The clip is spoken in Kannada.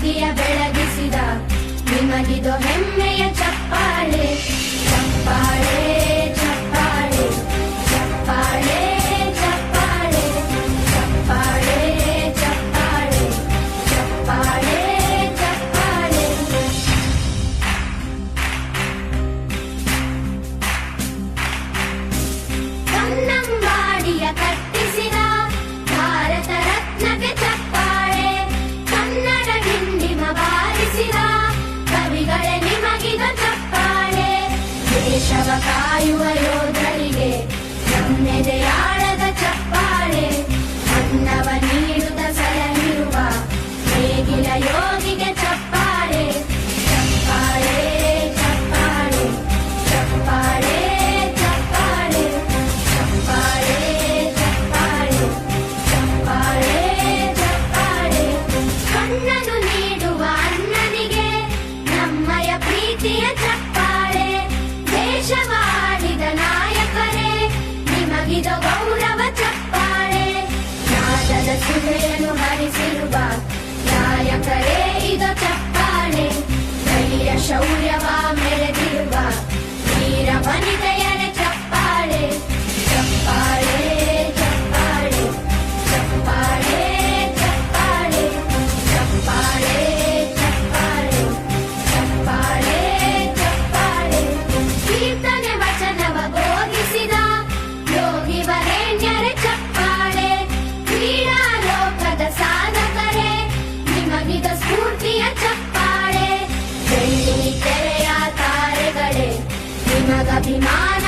ಬೆಳಕಿಯ ಬೆಳಗಿಸಿದ ನಿಮಗಿದು ಹೆಮ್ಮೆಯ ಚಪ್ಪಾಳೆ ಚಪ್ಪಾಳೆ ಚಪ್ಪಾಳೆ ಚಪ್ಪಾಳೆ ಚಪ್ಪಾಳೆ ಚಪ್ಪಾಳೆ ಚಪ್ಪಾಳೆ ಚಪ್ಪಾಳೆ ಚಪ್ಪಾಳೆ. ಕನ್ನಂಬಾಡಿಯ ಕಟ್ಟಿಸಿದ ಭಾರತ ರತ್ನಕ್ಕೆ ಚಪ್ಪಾಳೆ. ಕನ್ನಡ ಡಿಂಡಿಮ ಬಾರಿಸಿದ ಕವಿಗಳೇ ನಿಮಗಿದು ಚಪ್ಪಾಳೆ. ದೇಶವ ಕಾಯುವ ಯೋಧರಿಗೆ ನಮ್ಮೆದೆಯಾಳದ ಚಪ್ಪಾಳೆ. ಅನ್ನವ ನೀಡುತ್ತ ಸಲಹಿರುವ ನೇಗಿಲ ಯೋಗಿಗೆ ಚಪ್ಪಾಳೆ ಚಪ್ಪಾಳೆ ಚಪ್ಪಾಳೆ ಚಪ್ಪಾಳೆ ಚಪ್ಪಾಳೆ ಚಪ್ಪಾಳೆ ಚಪ್ಪಾಳೆ ಚಪ್ಪಾಳೆ ಚಪ್ಪಾಳೆ. ಕಣ್ಣನು ನೀಡುವ ಅನ್ನನಿಗೆ ನಮ್ಮಯ ಪ್ರೀತಿಯ ಚಪ್ಪಾಳೆ. ದೇಶವಾಡಿದ ನಾಯಕರೇ ನಿಮಗಿದು ಗೌರವ ಚಪ್ಪಾಳೆ. ನಾದದ ಸುಧೆಯನ್ನು ಹರಿಸಿರುವ ನಾಯಕರೇ ಇದು ಚಪ್ಪಾಳೆ. ಧೈರ್ಯ ಶೌರ್ಯವ ಮೆರೆದಿರುವ ವೀರ ವನಿತೆಯರ ಚಪ್ಪಾಳೆ ಚಪ್ಪಾಳೆ ಚಪ್ಪಾಳೆ ಚಪ್ಪಾಳೆ ಚಪ್ಪಾಳೆ ಚಪ್ಪಾಳೆ ಚಪ್ಪಾಳೆ ಚಪ್ಪಾಳೆ ಚಪ್ಪಾಳೆ. ಕೀರ್ತನೆ ವಚನವ ಬೋಧಿಸಿದ ಯೋಗಿ ವರೇಣ್ಯರ ಚಪ್ಪಾಳೆ. ಕ್ರೀಡಾ ಲೋಕದ ಸಾಧಕರೇ ನಿಮಗಿದು ಸ್ಫೂರ್ತಿಯ ಚಪ್ಪಾಳೆ. ಬೆಳ್ಳಿ ತೆರೆಯ ತಾರೆಗಳೇ ನಿಮಗಭಿಮಾನ